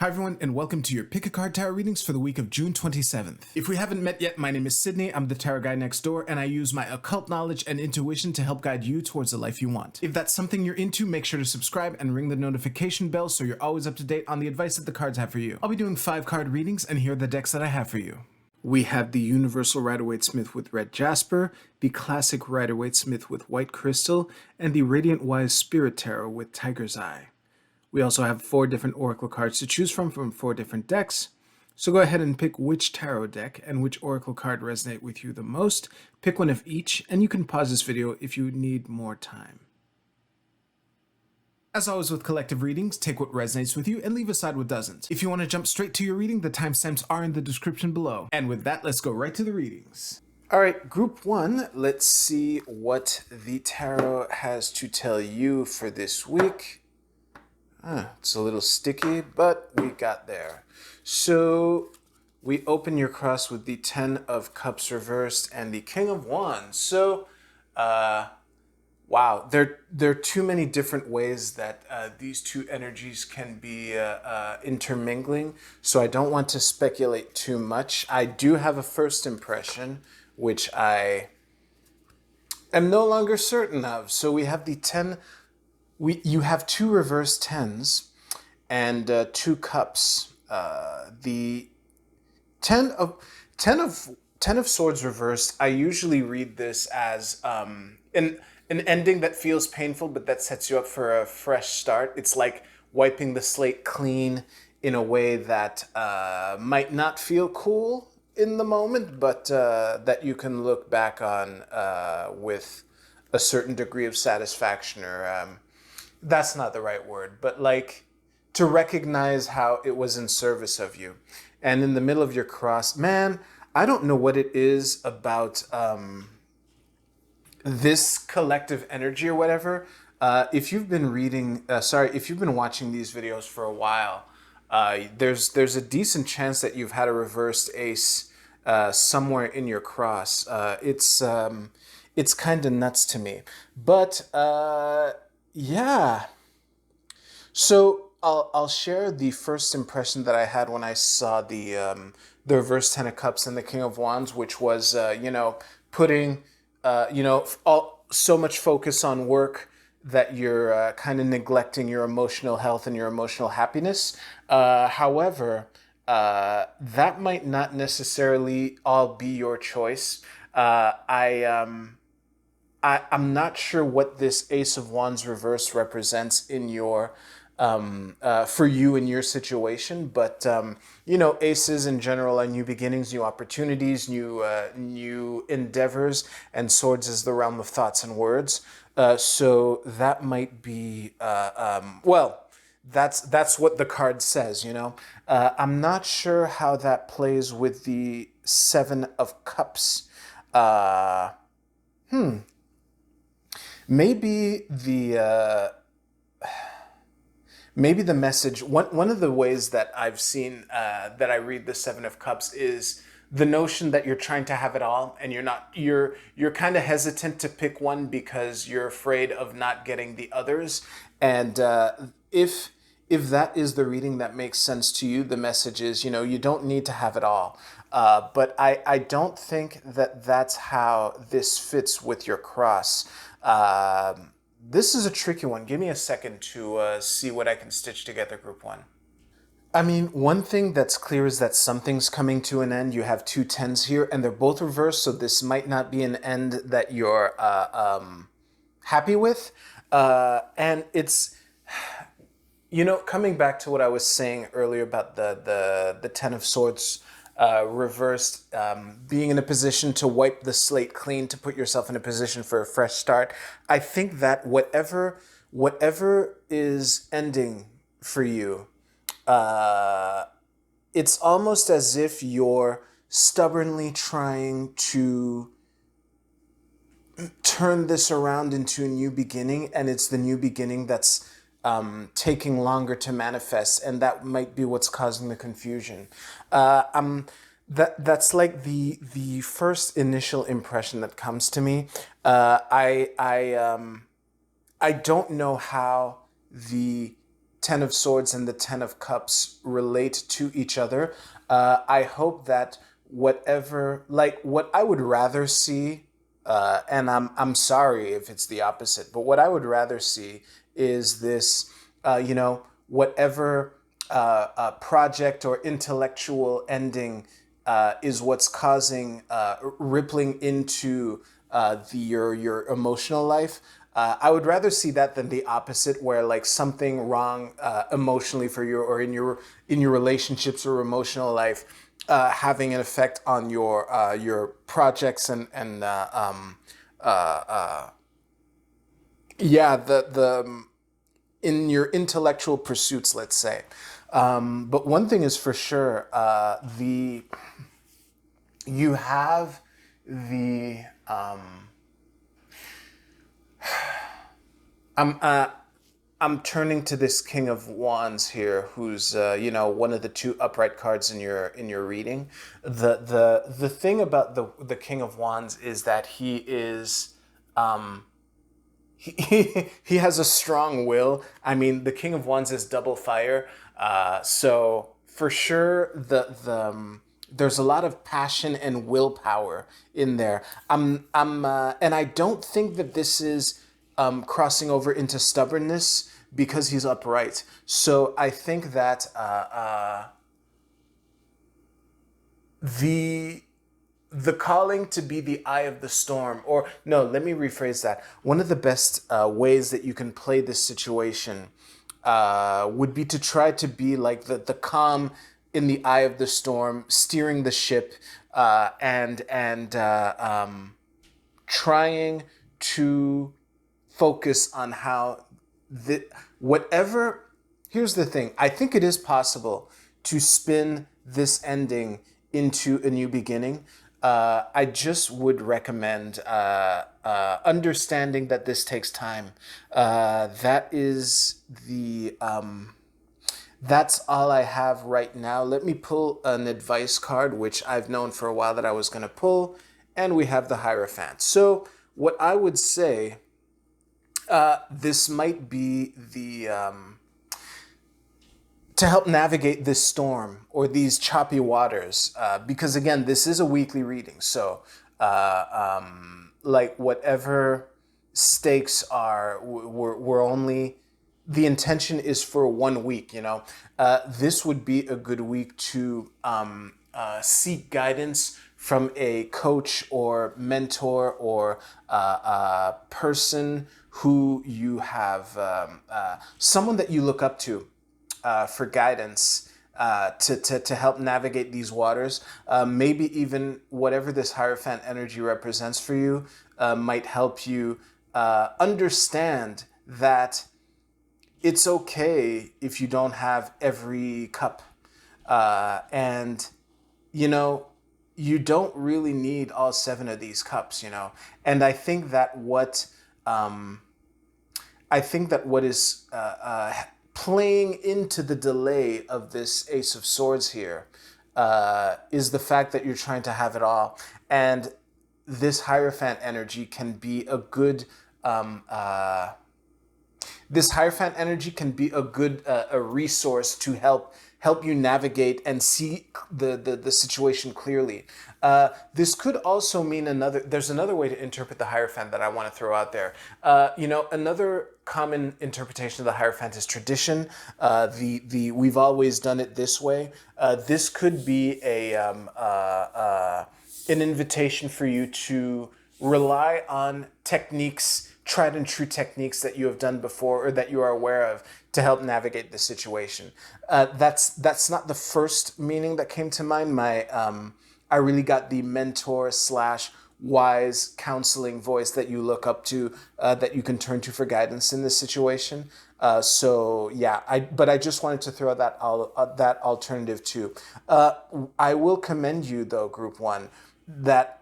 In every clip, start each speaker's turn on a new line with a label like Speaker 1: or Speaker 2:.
Speaker 1: Hi everyone, and welcome to your Pick a Card Tarot readings for the week of June 27th. If we haven't met yet, my name is Sydney, I'm the tarot guy next door, and I use my occult knowledge and intuition to help guide you towards the life you want. If that's something you're into, make sure to subscribe and ring the notification bell so you're always up to date on the advice that the cards have for you. I'll be doing 5 card readings, and here are the decks that I have for you. We have the Universal Rider-Waite-Smith with Red Jasper, the Classic Rider-Waite-Smith with White Crystal, and the Radiant Wise Spirit Tarot with Tiger's Eye. We also have 4 different oracle cards to choose from 4 different decks. So go ahead and pick which tarot deck and which oracle card resonate with you the most. Pick one of each, and you can pause this video if you need more time. As always with collective readings, take what resonates with you and leave aside what doesn't. If you want to jump straight to your reading, the timestamps are in the description below. And with that, let's go right to the readings. Alright, group 1, let's see what the tarot has to tell you for this week. It's a little sticky, but we got there. So we open your cross with the 10 of Cups reversed and the King of Wands. So, wow, there are too many different ways that these two energies can be intermingling. So I don't want to speculate too much. I do have a first impression, which I am no longer certain of. So we have the 10. You have 2 reverse 10s and 2 cups. The 10 of Swords reversed, I usually read this as an ending that feels painful, but that sets you up for a fresh start. It's like wiping the slate clean in a way that might not feel cool in the moment, but that you can look back on with a certain degree of satisfaction, or that's not the right word, but like to recognize how it was in service of you. And in the middle of your cross, man, I don't know what it is about this collective energy or whatever. If you've been if you've been watching these videos for a while, there's a decent chance that you've had a reversed ace somewhere in your cross. It's kind of nuts to me, but yeah. So I'll share the first impression that I had when I saw the reverse 10 of Cups and the King of Wands, which was putting so much focus on work that you're kind of neglecting your emotional health and your emotional happiness. However, that might not necessarily all be your choice. I'm not sure what this Ace of Wands reverse represents in your, for you in your situation, but aces in general are new beginnings, new opportunities, new endeavors, and swords is the realm of thoughts and words. So that might be, well, that's what the card says, I'm not sure how that plays with the 7 of Cups. Maybe the message, one of the ways that I've seen that I read the 7 of Cups is the notion that you're trying to have it all, and you're kind of hesitant to pick one because you're afraid of not getting the others. And if that is the reading that makes sense to you, the message is, you don't need to have it all. But I don't think that that's how this fits with your cross. This is a tricky one. Give me a second to see what I can stitch together, group 1. I mean, one thing that's clear is that something's coming to an end. You have 2 10s here, and they're both reversed, so this might not be an end that you're happy with. And it's, coming back to what I was saying earlier about the 10 of Swords reversed, being in a position to wipe the slate clean, to put yourself in a position for a fresh start. I think that whatever is ending for you, it's almost as if you're stubbornly trying to turn this around into a new beginning, and it's the new beginning that's taking longer to manifest, and that might be what's causing the confusion. That's like the first initial impression that comes to me. I don't know how the Ten of Swords and the Ten of Cups relate to each other. I hope that whatever, like what I would rather see, and I'm sorry if it's the opposite, but what I would rather see is this, whatever project or intellectual ending is what's causing rippling into your emotional life. I would rather see that than the opposite, where like something wrong emotionally for you, or in your relationships or emotional life, having an effect on your projects yeah, the in your intellectual pursuits, let's say. But one thing is for sure, the you have the I'm I'm turning to this King of Wands here, who's one of the two upright cards in your reading. The thing about the King of Wands is that he has a strong will. I mean, the King of Wands is double fire, so for sure there's a lot of passion and willpower in there. And I don't think that this is crossing over into stubbornness because he's upright. So I think that the the calling to be the eye of the storm, or no, let me rephrase that. One of the best ways that you can play this situation would be to try to be like the calm in the eye of the storm, steering the ship, and trying to focus on how the whatever. Here's the thing. I think it is possible to spin this ending into a new beginning. I just would recommend understanding that this takes time. That is the that's all I have right now. Let me pull an advice card, which I've known for a while that I was going to pull, and we have the Hierophant. So what I would say, this might be the to help navigate this storm or these choppy waters, because again, this is a weekly reading. So, like whatever stakes are, we're only the intention is for 1 week. This would be a good week to seek guidance from a coach or mentor or person who you have, someone that you look up to for guidance, to help navigate these waters. Maybe even whatever this Hierophant energy represents for you might help you understand that it's okay if you don't have every cup. And, you don't really need all seven of these cups. And I think that what is playing into the delay of this Ace of Swords here is the fact that you're trying to have it all. And this Hierophant energy can be a good a resource to help you navigate and see the situation clearly. This could also mean there's another way to interpret the Hierophant that I want to throw out there. Another common interpretation of the Hierophant is tradition. We've always done it this way. This could be an invitation for you to rely on techniques, tried and true techniques that you have done before or that you are aware of to help navigate the situation. That's not the first meaning that came to mind. I really got the mentor slash wise counseling voice that you look up to, that you can turn to for guidance in this situation. But I just wanted to throw that alternative too. I will commend you though, Group One, that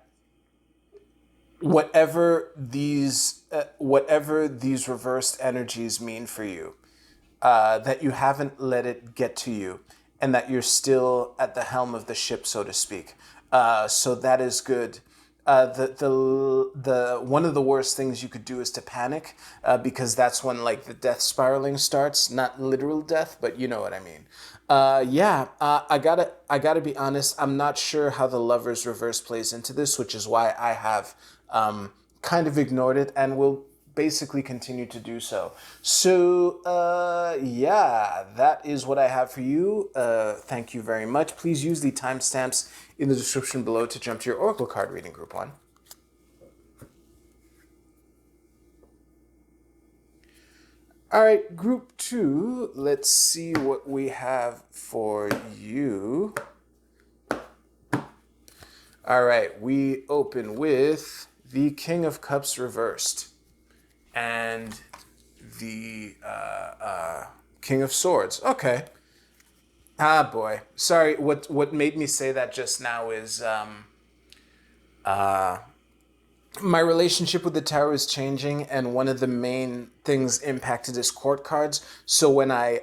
Speaker 1: whatever these reversed energies mean for you, that you haven't let it get to you, and that you're still at the helm of the ship, so to speak. So that is good. the one of the worst things you could do is to panic, because that's when like the death spiraling starts. Not literal death, but you know what I mean. Yeah, I gotta be honest. I'm not sure how the Lovers reverse plays into this, which is why I have kind of ignored it and will basically continue to do so. So, yeah, that is what I have for you. Thank you very much. Please use the timestamps in the description below to jump to your Oracle card reading, Group 1. All right, Group 2, let's see what we have for you. All right, we open with the King of Cups reversed and the King of Swords. Okay. Ah, boy. Sorry, what made me say that just now is my relationship with the tarot is changing, and one of the main things impacted is court cards. So when I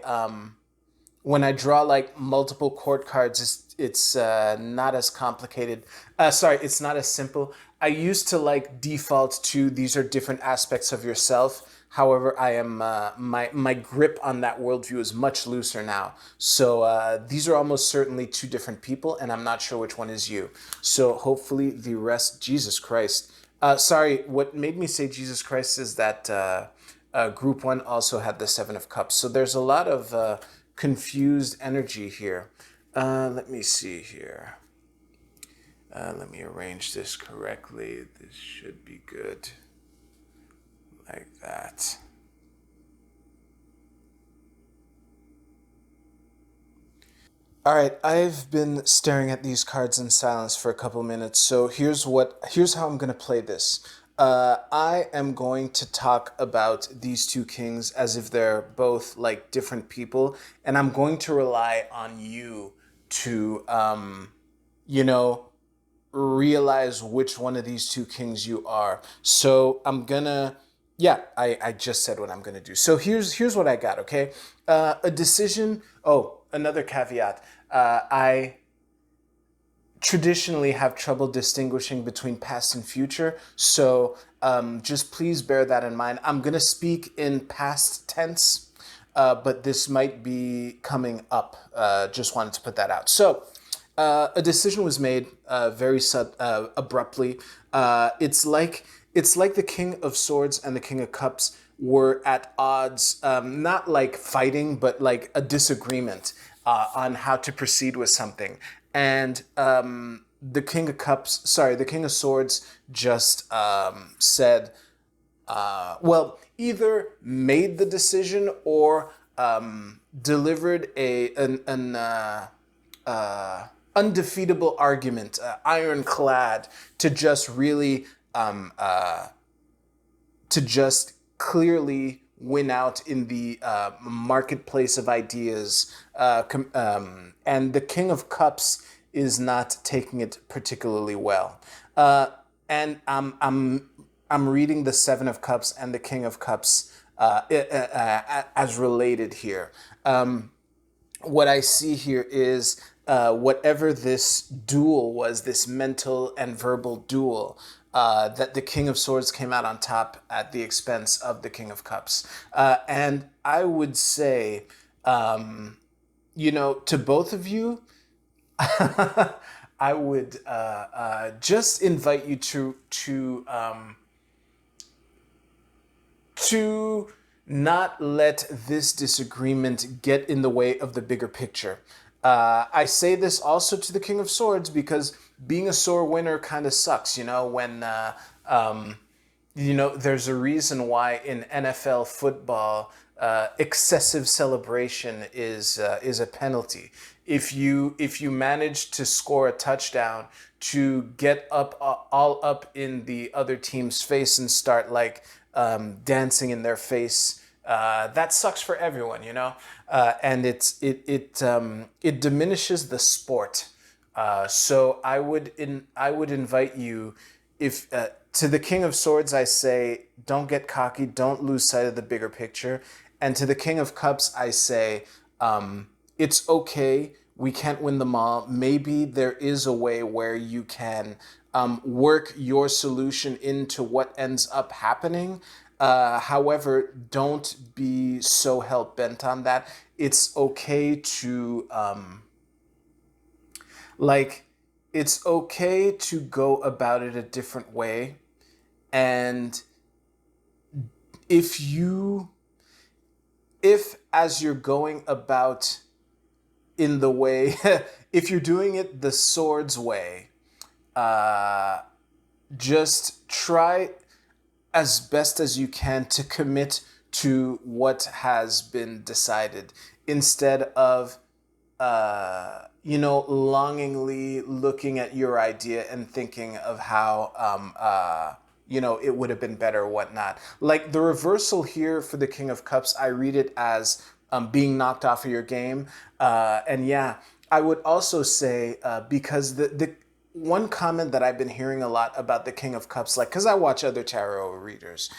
Speaker 1: draw like multiple court cards, it's not as complicated. Sorry, it's not as simple. I used to like default to these are different aspects of yourself. However, I am my grip on that worldview is much looser now. So these are almost certainly two different people, and I'm not sure which one is you. So hopefully the rest, Jesus Christ. Sorry, what made me say Jesus Christ is that Group 1 also had the Seven of Cups. So there's a lot of confused energy here. Let me see here. Let me arrange this correctly. This should be good. Like that. All right, I've been staring at these cards in silence for a couple minutes. So here's how I'm going to play this. I am going to talk about these two kings as if they're both like different people, and I'm going to rely on you to, you know, realize which one of these two kings you are. So I'm gonna, yeah, I just said what I'm gonna do. So here's what I got. Okay, a decision. Oh, another caveat. I traditionally have trouble distinguishing between past and future. So just please bear that in mind. I'm going to speak in past tense, but this might be coming up. Just wanted to put that out. So a decision was made very abruptly. It's like the King of Swords and the King of Cups were at odds, not like fighting, but like a disagreement on how to proceed with something. And the King of Cups, sorry, the King of Swords just said, well, either made the decision or delivered an undefeatable argument, ironclad, to just really, to just clearly win out in the marketplace of ideas. And the King of Cups is not taking it particularly well. And I'm reading the Seven of Cups and the King of Cups as related here. What I see here is whatever this duel was, this mental and verbal duel, that the King of Swords came out on top at the expense of the King of Cups. And I would say, you know, to both of you, I would just invite you to not let this disagreement get in the way of the bigger picture. I say this also to the King of Swords because being a sore winner kind of sucks, you know, when, you know, there's a reason why in NFL football, excessive celebration is a penalty. If you manage to score a touchdown, to get up all up in the other team's face and start like dancing in their face, that sucks for everyone, you know, and it diminishes the sport. So I would invite you, if to the King of Swords I say, don't get cocky, don't lose sight of the bigger picture, and to the King of Cups I say, it's okay we can't win them all. Maybe there is a way where you can work your solution into what ends up happening. However, don't be so hell bent on that. It's okay to like it's okay to go about it a different way. And if you if as you're going about in the way if you're doing it the sword's way, uh just try as best as you can to commit to what has been decided instead of longingly looking at your idea and thinking of how it would have been better or whatnot. Like the reversal here for the King of Cups, I read it as being knocked off of your game. And yeah, I would also say because the one comment that I've been hearing a lot about the King of Cups, like because I watch other tarot readers,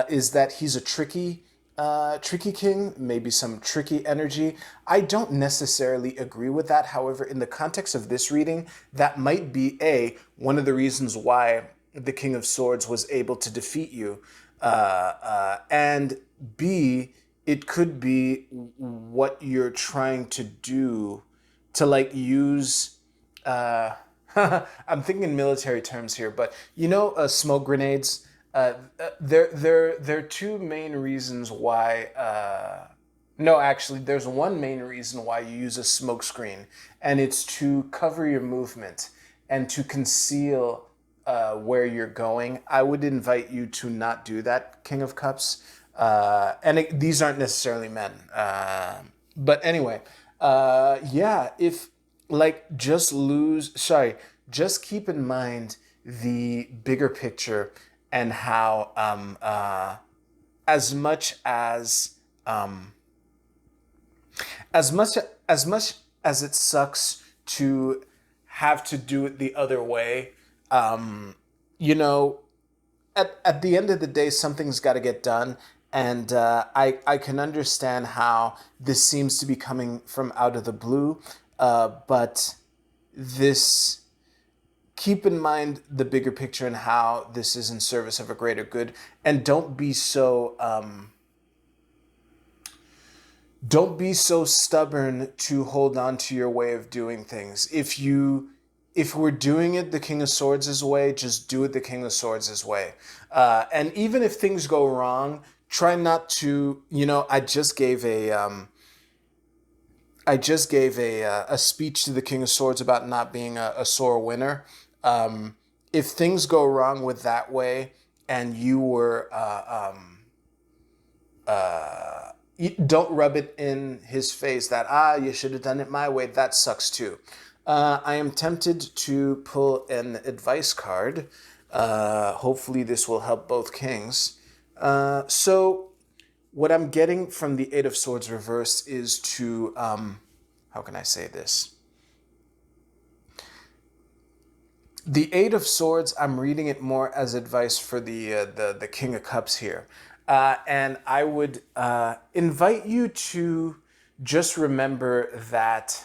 Speaker 1: is that he's a tricky king, maybe some tricky energy. I don't necessarily agree with that. However, in the context of this reading, that might be one of the reasons why the King of Swords was able to defeat you, and B, it could be what you're trying to do to like use. I'm thinking military terms here, but smoke grenades. There are two main reasons why. No, actually, there's one main reason why you use a smoke screen, and it's to cover your movement and to conceal where you're going. I would invite you to not do that, King of Cups. These aren't necessarily men. But anyway, yeah, if like just keep in mind the bigger picture and how as much as as much as much as it sucks to have to do it the other way, you know, at the end of the day, something's got to get done. And I can understand how this seems to be coming from out of the blue, but this keep in mind the bigger picture and how this is in service of a greater good, and don't be so stubborn to hold on to your way of doing things. If we're doing it the King of Swords' way, just do it the King of Swords' way. And even if things go wrong, try not to. I just gave a speech to the King of Swords about not being a sore winner. If things go wrong with that way, and you were don't rub it in his face that you should have done it my way. That sucks too. I am tempted to pull an advice card. Hopefully this will help both kings. So what I'm getting from the Eight of Swords reversed is to how can I say this? The Eight of Swords, I'm reading it more as advice for the King of Cups here. And I would invite you to just remember that,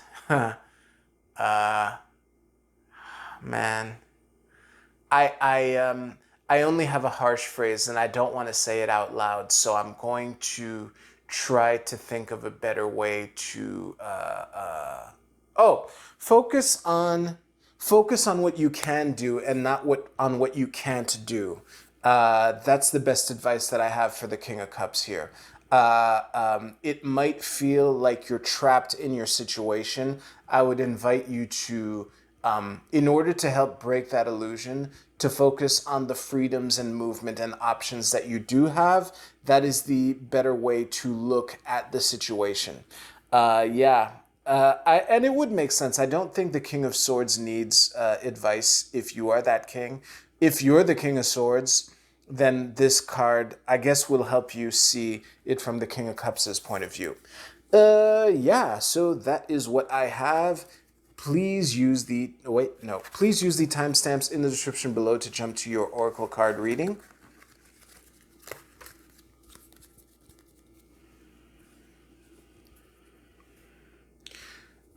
Speaker 1: man, I only have a harsh phrase and I don't want to say it out loud, so I'm going to try to think of a better way to focus on what you can do and not what you can't do. That's the best advice that I have for the King of Cups here. It might feel like you're trapped in your situation. I would invite you to, in order to help break that illusion, to focus on the freedoms and movement and options that you do have. That is the better way to look at the situation. And it would make sense. I don't think the King of Swords needs advice if you are that king. If you're the King of Swords, then this card, I guess, will help you see it from the King of Cups' point of view. So that is what I have. Please use the timestamps in the description below to jump to your Oracle card reading.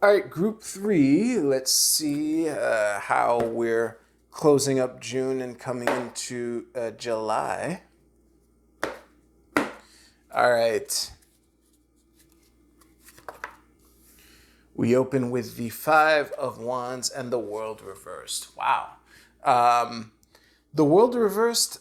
Speaker 1: All right, group three. Let's see how we're closing up June and coming into July. All right. We open with the Five of Wands and the World reversed. Wow. The World reversed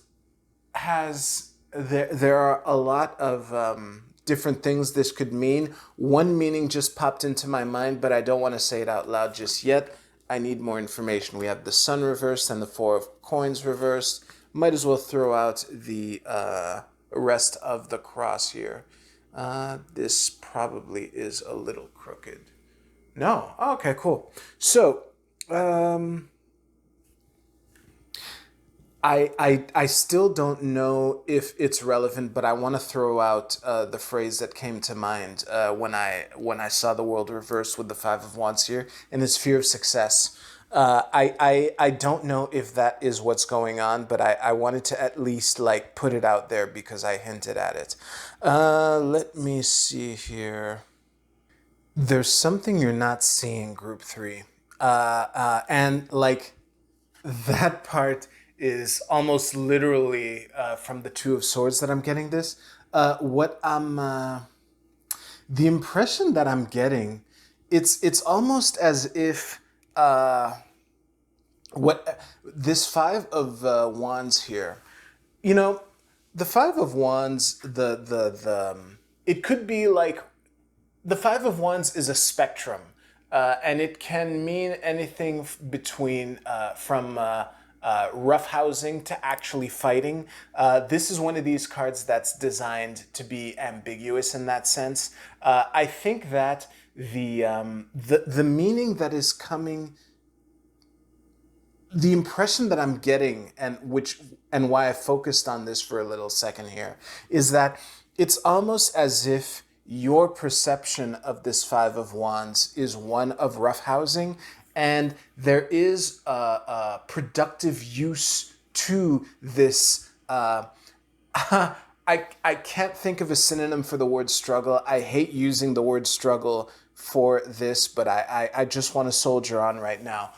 Speaker 1: has there are a lot of different things this could mean. One meaning just popped into my mind, but I don't want to say it out loud just yet. I need more information. We have the Sun reversed and the Four of Coins reversed. Might as well throw out the rest of the cross here. This probably is a little crooked. No. Oh, okay, cool. So, I still don't know if it's relevant, but I want to throw out the phrase that came to mind when I saw the world reversed with the Five of Wands here, and it's fear of success. I don't know if that is what's going on, but I wanted to at least like put it out there because I hinted at it. Let me see here. There's something you're not seeing, group three. And like that part is almost literally from the Two of Swords that I'm getting this. The impression that I'm getting, it's almost as if what this Five of Wands here, you know, the Five of Wands, it could be like the Five of Wands is a spectrum, and it can mean anything between from roughhousing to actually fighting. This is one of these cards that's designed to be ambiguous in that sense. I think that the meaning that is coming, the impression that I'm getting, and why I focused on this for a little second here, is that it's almost as if your perception of this Five of Wands is one of roughhousing, and there is a productive use to this. I can't think of a synonym for the word struggle. I hate using the word struggle for this, but I just want to soldier on right now.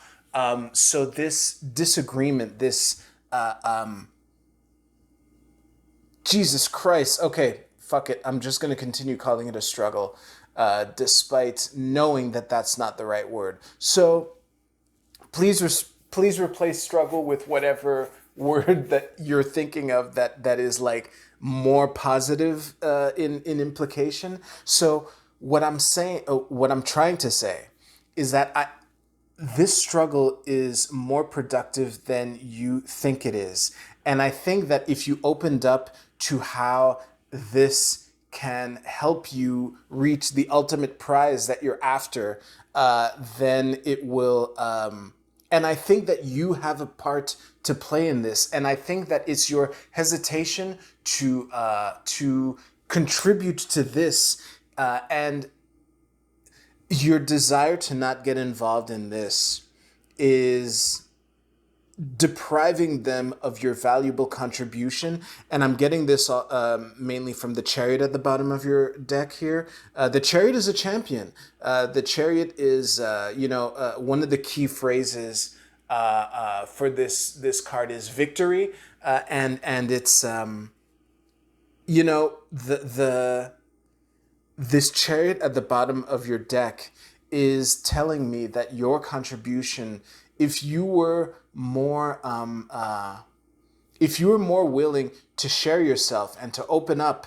Speaker 1: So this disagreement, this Jesus Christ. Okay, fuck it. I'm just going to continue calling it a struggle, despite knowing that that's not the right word. So please replace struggle with whatever word that you're thinking of that is like more positive in implication. So what I'm trying to say, is that this struggle is more productive than you think it is. And I think that if you opened up to how this can help you reach the ultimate prize that you're after, then it will. And I think that you have a part to play in this. And I think that it's your hesitation to contribute to this, and your desire to not get involved in this is depriving them of your valuable contribution. And I'm getting this mainly from the Chariot at the bottom of your deck here. The Chariot is a champion. The Chariot is, one of the key phrases for this card is victory, and it's the this Chariot at the bottom of your deck is telling me that your contribution, if you were more willing to share yourself and to open up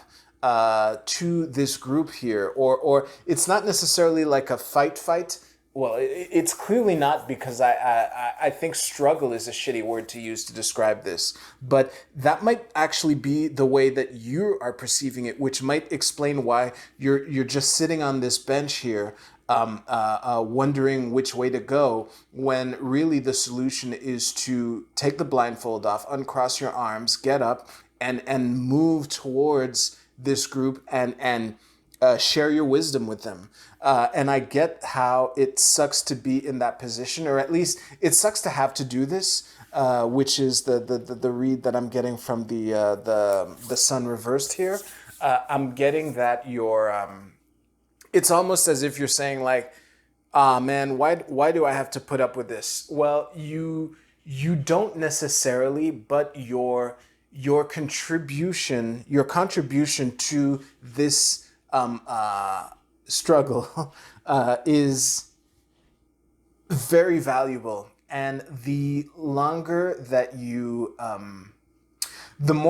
Speaker 1: to this group here, or it's not necessarily like a fight. Well, it's clearly not, because I think struggle is a shitty word to use to describe this. But that might actually be the way that you are perceiving it, which might explain why you're just sitting on this bench here, wondering which way to go, when really the solution is to take the blindfold off, uncross your arms, get up, and move towards this group, and share your wisdom with them. And I get how it sucks to be in that position, or at least it sucks to have to do this, which is the read that I'm getting from the Sun reversed here. I'm getting that you're. It's almost as if you're saying like, Ah man, why do I have to put up with this? Well, you don't necessarily, but your contribution to this struggle is very valuable. And the more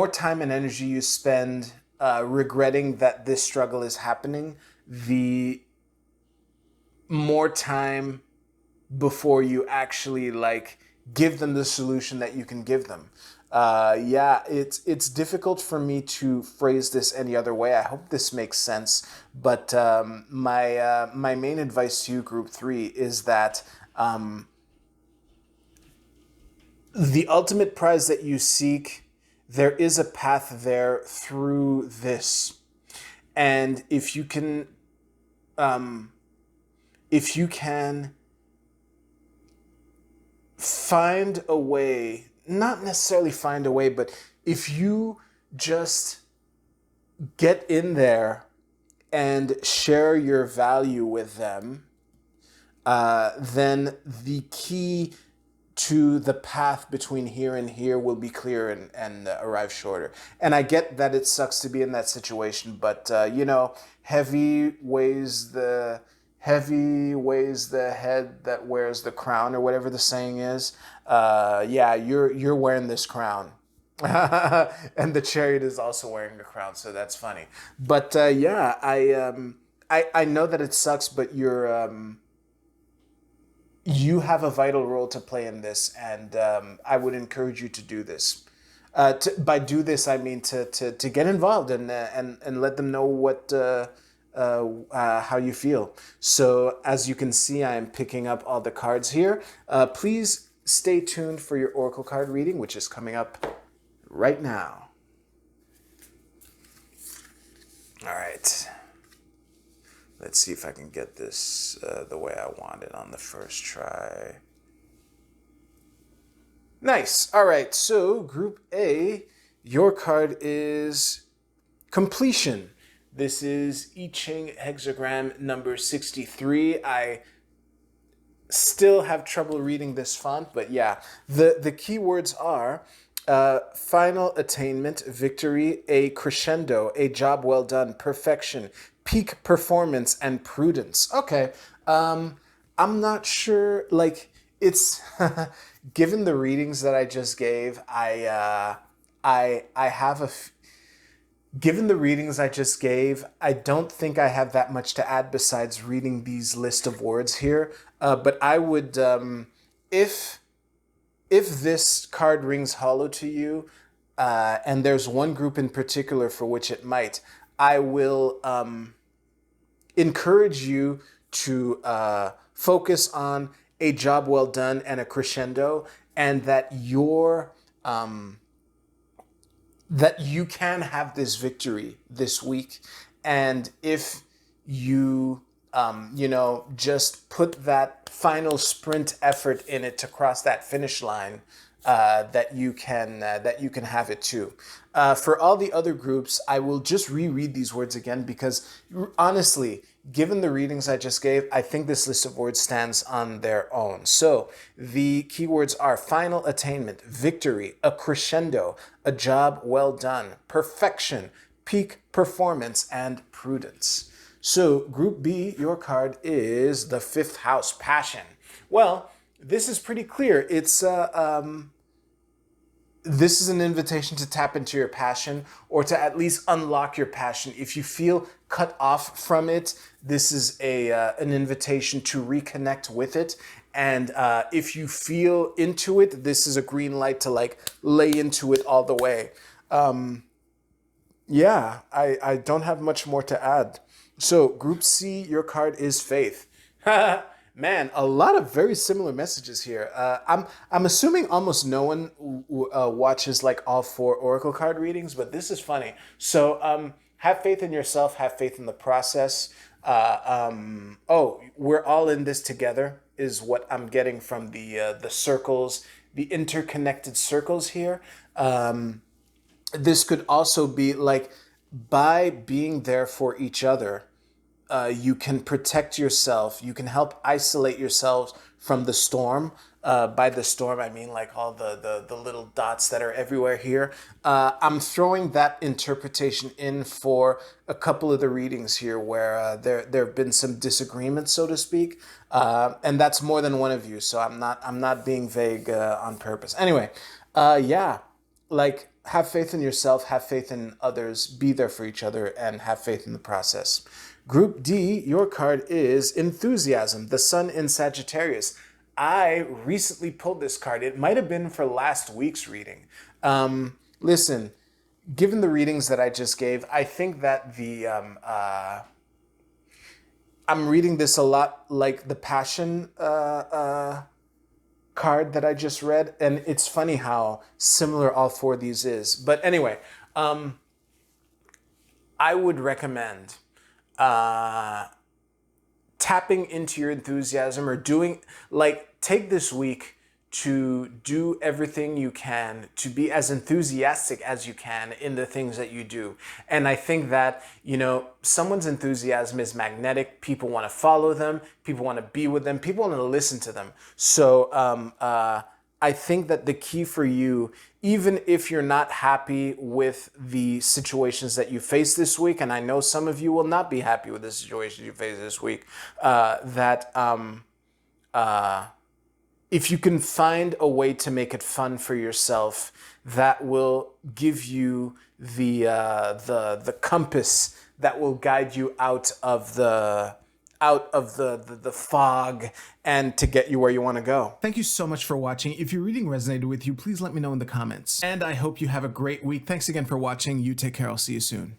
Speaker 1: time and energy you spend regretting that this struggle is happening, the more time before you actually like give them the solution that you can give them. Yeah, it's difficult for me to phrase this any other way. I hope this makes sense. But my main advice to you, Group Three, is that the ultimate prize that you seek, there is a path there through this, and if you can find a way, not necessarily find a way, but if you just get in there and share your value with them, then the key to the path between here and here will be clear and arrive shorter. And I get that it sucks to be in that situation, but heavy weighs the head that wears the crown, or whatever the saying is. Yeah, you're wearing this crown. And the chariot is also wearing a crown, so that's funny. But yeah, I know that it sucks, but you have a vital role to play in this, and I would encourage you to do this. By do this, I mean to get involved and let them know how you feel. So as you can see, I am picking up all the cards here. Please stay tuned for your Oracle card reading, which is coming up right now. All right. Let's see if I can get this the way I want it on the first try. Nice. All right. So Group A, your card is Completion. This is I Ching hexagram number 63. I still have trouble reading this font, but yeah. The keywords are final attainment, victory, a crescendo, a job well done, perfection, peak performance, and prudence. Okay. I'm not sure, like, it's given the readings that I just gave, I have given the readings I just gave, I don't think I have that much to add besides reading these list of words here. But I would, if this card rings hollow to you, and there's one group in particular for which it might, I will encourage you to focus on a job well done and a crescendo, and that that you can have this victory this week. And if you just put that final sprint effort in it to cross that finish line, that you can have it too. For all the other groups, I will just reread these words again because honestly, given the readings I just gave, I think this list of words stands on their own. So the keywords are final attainment, victory, a crescendo, a job well done, perfection, peak performance, and prudence. So Group B, your card is the fifth house, passion. Well, this is pretty clear. This is an invitation to tap into your passion, or to at least unlock your passion. If you feel cut off from it, this is an invitation to reconnect with it. And if you feel into it, this is a green light to like lay into it all the way. Yeah, I don't have much more to add. So Group C, your card is faith. Man, a lot of very similar messages here. I'm assuming almost no one watches like all four Oracle card readings, but this is funny. So have faith in yourself, have faith in the process. We're all in this together is what I'm getting from the circles, the interconnected circles here. This could also be like by being there for each other, you can protect yourself. You can help isolate yourselves from the storm. By the storm, I mean like all the little dots that are everywhere here. I'm throwing that interpretation in for a couple of the readings here where there have been some disagreements, so to speak, and that's more than one of you. So I'm not being vague on purpose. Anyway, yeah, like have faith in yourself, have faith in others, be there for each other, and have faith in the process. Group D, your card is Enthusiasm, the sun in Sagittarius. I recently pulled this card. It might have been for last week's reading. Listen, given the readings that I just gave, I think that I'm reading this a lot like the Passion card that I just read, and it's funny how similar all four of these is. But anyway, I would recommend tapping into your enthusiasm or take this week to do everything you can to be as enthusiastic as you can in the things that you do. And I think that, someone's enthusiasm is magnetic. People want to follow them. People want to be with them. People want to listen to them. So I think that the key for you, even if you're not happy with the situations that you face this week, and I know some of you will not be happy with the situation you face this week, if you can find a way to make it fun for yourself, that will give you the compass that will guide you out of the fog and to get you where you want to go. Thank you so much for watching. If your reading resonated with you, please let me know in the comments. And I hope you have a great week. Thanks again for watching. You take care. I'll see you soon.